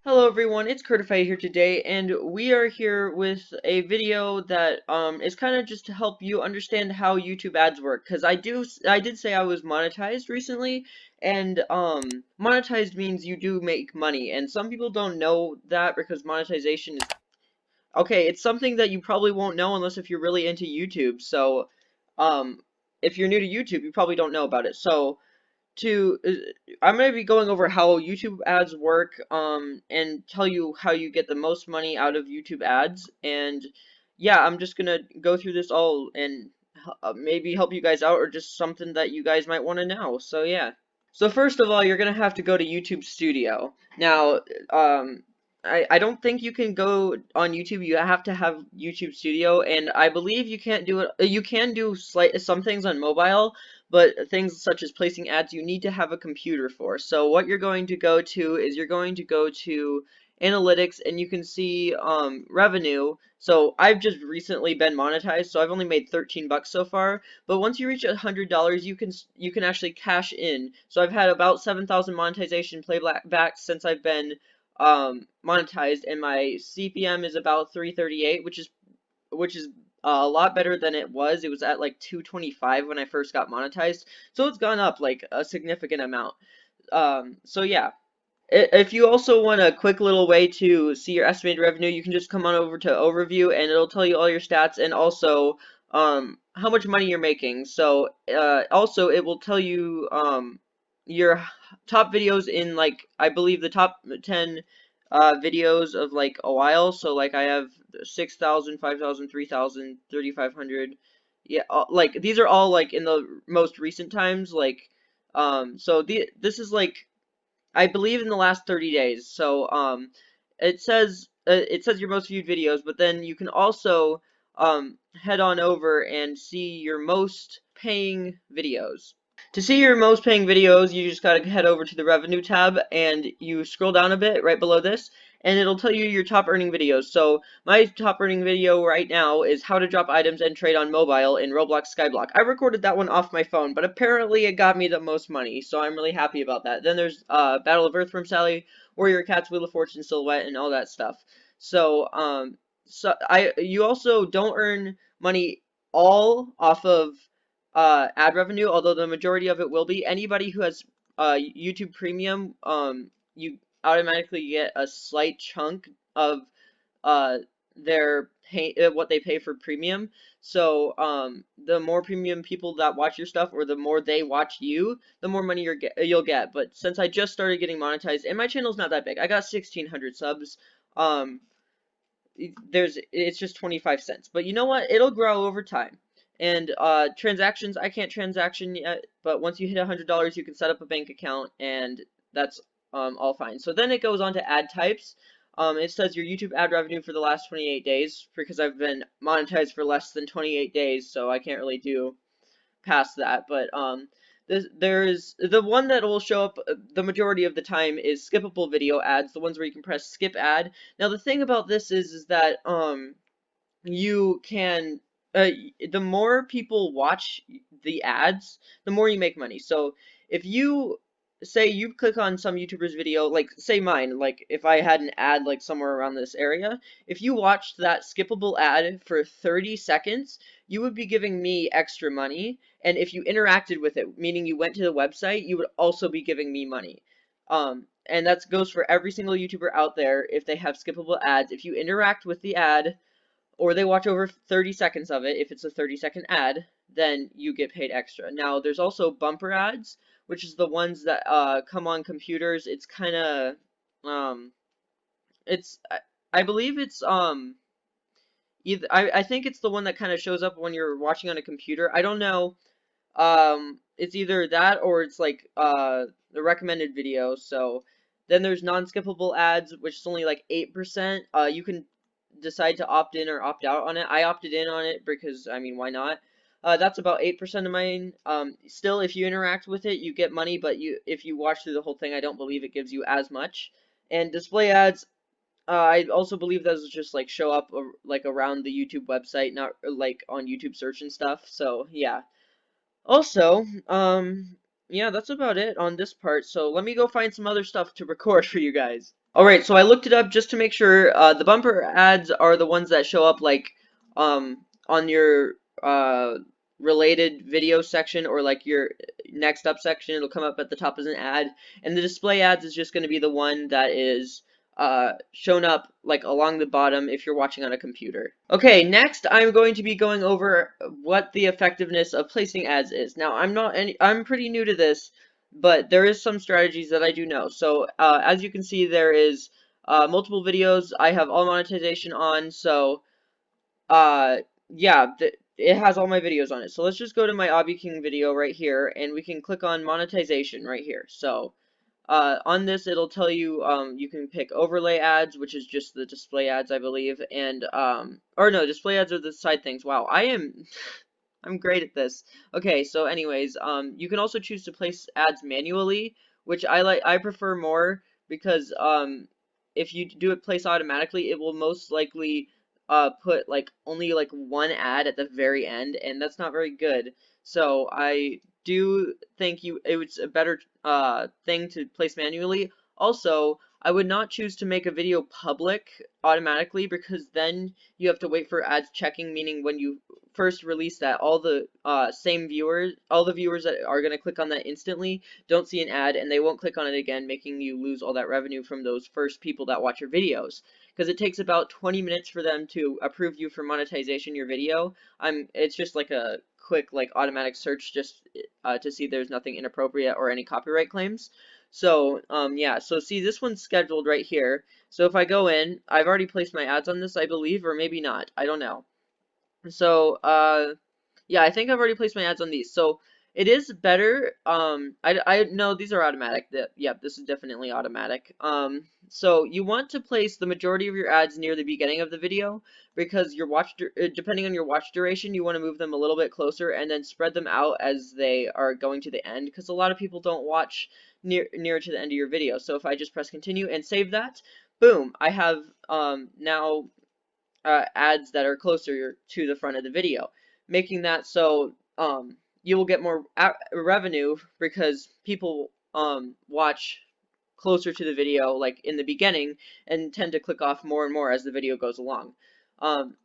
Hello everyone, it's Curtified here today, and we are here with a video that is kind of just to help you understand how YouTube ads work. Because I did say I was monetized recently, and monetized means you do make money, and some people don't know that because monetization is okay. It's something that you probably won't know unless if you're really into YouTube. So, um, if you're new to YouTube, you probably don't know about it. So to I'm going to be going over how YouTube ads work and tell you how you get the most money out of YouTube ads. And yeah, I'm just going to go through this all and maybe help you guys out, or just something that you guys might want to know. So yeah. So first of all, you're going to have to go to YouTube Studio. Now, I don't think you can go on YouTube. You have to have YouTube Studio, and I believe you can't do it. You can do some things on mobile, but things such as placing ads, you need to have a computer for. So what you're going to go to is you're going to go to analytics, and you can see revenue. So I've just recently been monetized, so I've only made 13 bucks so far. But once you reach $100, you can actually cash in. So I've had about 7,000 monetization playbacks since I've been monetized, and my CPM is about 338, which is a lot better than it was. It was at like 225 when I first got monetized, so it's gone up like a significant amount. So yeah. If you also want a quick little way to see your estimated revenue, you can just come on over to Overview, and it'll tell you all your stats, and also how much money you're making. So also it will tell you your top videos in, like, I believe the top 10 videos of like a while. So like I have 6,000, 5,000, 3,000, 3,500. Yeah, like these are all like in the most recent times. Like so this is like, I believe, in the last 30 days. So it says your most viewed videos, but then you can also head on over and see your most paying videos. To see your most paying videos, you just gotta head over to the revenue tab, and you scroll down a bit right below this, and it'll tell you your top earning videos. So my top earning video right now is how to drop items and trade on mobile in Roblox Skyblock. I recorded that one off my phone, but apparently it got me the most money, so I'm really happy about that. Then there's Battle of Earthworm Sally, Warrior Cats, Wheel of Fortune Silhouette, and all that stuff. So you also don't earn money all off of ad revenue, although the majority of it will be. Anybody who has YouTube Premium, you automatically get a slight chunk of uh, what they pay for premium. So the more premium people that watch your stuff, or the more they watch you, the more money you'll get. But since I just started getting monetized, and my channel's not that big, I got 1,600 subs. Um, it's just 25 cents. But you know what? It'll grow over time. And transactions, I can't transaction yet, but once you hit $100, you can set up a bank account, and that's all fine. So then it goes on to ad types. It says your YouTube ad revenue for the last 28 days, because I've been monetized for less than 28 days, so I can't really do past that. But there's the one that will show up the majority of the time is skippable video ads, the ones where you can press skip ad. Now the thing about this is that you can the more people watch the ads, the more you make money. So if you say you click on some YouTuber's video, like say mine, like if I had an ad like somewhere around this area, if you watched that skippable ad for 30 seconds, you would be giving me extra money. And if you interacted with it, meaning you went to the website, you would also be giving me money. And that goes for every single YouTuber out there. If they have skippable ads, if you interact with the ad, or they watch over 30 seconds of it, if it's a 30-second ad, then you get paid extra. Now, there's also bumper ads, which is the ones that come on computers. It's kind of, um, I believe it's, I think it's the one that kind of shows up when you're watching on a computer. I don't know. It's either that, or it's like, the recommended video. So then there's non-skippable ads, which is only like 8%. You can decide to opt in or opt out on it. I opted in on it because, I mean, why not? That's about 8% of mine. Still, if you interact with it, you get money, but if you watch through the whole thing, I don't believe it gives you as much. And display ads, I also believe those just like show up like around the YouTube website, not like on YouTube search and stuff. So yeah. Also, yeah, that's about it on this part. So let me go find some other stuff to record for you guys. Alright, so I looked it up just to make sure. The bumper ads are the ones that show up like on your related video section, or like your next up section. It'll come up at the top as an ad. And the display ads is just going to be the one that is shown up like along the bottom if you're watching on a computer. Okay, next I'm going to be going over what the effectiveness of placing ads is. Now I'm pretty new to this, but there is some strategies that I do know. So as you can see, there is multiple videos. I have all monetization on, so uh, yeah, it has all my videos on it. So let's just go to my Obby King video right here, and we can click on monetization right here. So on this, it'll tell you you can pick overlay ads, which is just the display ads, I believe, and or no, display ads are the side things. Wow, I'm great at this. Okay, so anyways, you can also choose to place ads manually, which I prefer more because if you do it place automatically, it will most likely put like only like one ad at the very end, and that's not very good. So I do think it's a better thing to place manually. Also, I would not choose to make a video public automatically, because then you have to wait for ads checking, meaning when you first release that, all the all the viewers that are going to click on that instantly don't see an ad, and they won't click on it again, making you lose all that revenue from those first people that watch your videos. Because it takes about 20 minutes for them to approve you for monetization your video. It's just like a quick like automatic search, just to see there's nothing inappropriate or any copyright claims. So yeah, so see, this one's scheduled right here. So if I go in, I've already placed my ads on this, I believe, or maybe not. I don't know. So, yeah, I think I've already placed my ads on these. So it is better. I no, these are automatic. Yep, this is definitely automatic. So you want to place the majority of your ads near the beginning of the video, because your depending on your watch duration, you want to move them a little bit closer and then spread them out as they are going to the end, because a lot of people don't watch near to the end of your video. So if I just press continue and save that, boom, I have now ads that are closer to the front of the video, making that so you will get more revenue, because people watch closer to the video, like in the beginning, and tend to click off more and more as the video goes along. Um,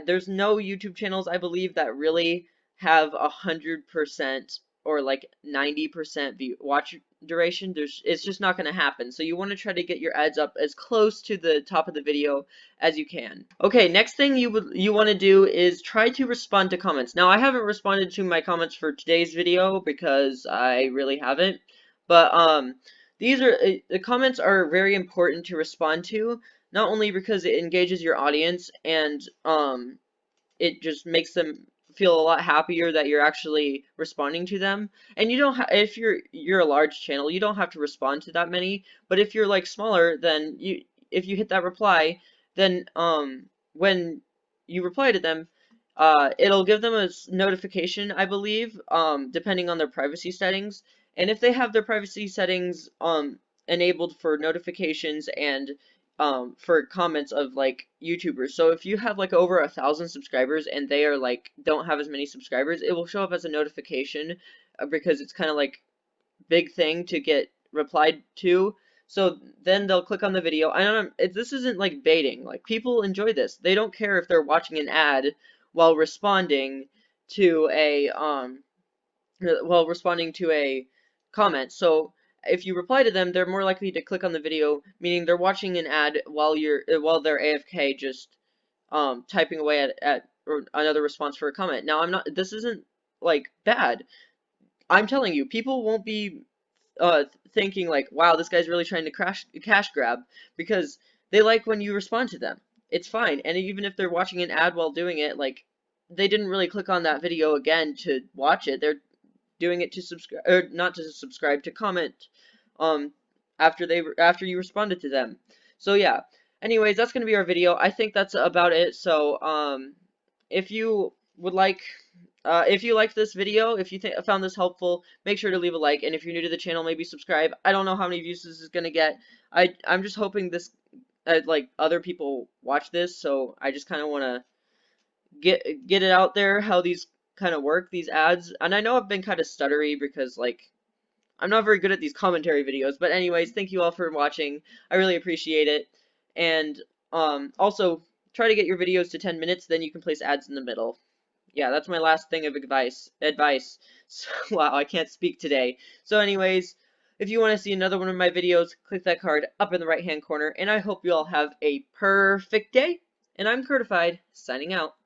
there's no YouTube channels, I believe, that really have 100% or like 90% watch duration. It's just not going to happen. So you want to try to get your ads up as close to the top of the video as you can. Okay, next thing you want to do is try to respond to comments. Now, I haven't responded to my comments for today's video because I really haven't, but the comments are very important to respond to, not only because it engages your audience and it just makes them feel a lot happier that you're actually responding to them. And you don't if you're a large channel, you don't have to respond to that many, but if you're like smaller, then if you hit that reply, then when you reply to them, it'll give them a notification, I believe, depending on their privacy settings. And if they have their privacy settings enabled for notifications and for comments of like YouTubers. So if you have like over 1,000 subscribers and they are like don't have as many subscribers, it will show up as a notification, because it's kind of like big thing to get replied to. So then they'll click on the video. I don't know, this isn't like baiting. Like, people enjoy this. They don't care if they're watching an ad while responding to a comment. So if you reply to them, they're more likely to click on the video, meaning they're watching an ad while they're AFK, just typing away at or another response for a comment. Now, this isn't like bad. I'm telling you, people won't be thinking like, wow, this guy's really trying to cash grab, because they like when you respond to them. It's fine. And even if they're watching an ad while doing it, like, they didn't really click on that video again to watch it. They're doing it to subscribe, or not to subscribe, to comment um after you responded to them. So yeah, anyways, that's gonna be our video. I think that's about it. So if you would like if you liked this video, if you found this helpful, make sure to leave a like, and if you're new to the channel, maybe subscribe. I don't know how many views this is gonna get. I'm just hoping this like other people watch this, so I just kind of want to get it out there how these kind of work, these ads. And I know I've been kind of stuttery because like I'm not very good at these commentary videos, but anyways, thank you all for watching. I really appreciate it. And also try to get your videos to 10 minutes, then you can place ads in the middle. Yeah, that's my last thing of advice. So, wow, I can't speak today. So anyways, if you want to see another one of my videos, click that card up in the right hand corner, and I hope you all have a perfect day. And I'm Curtified, signing out.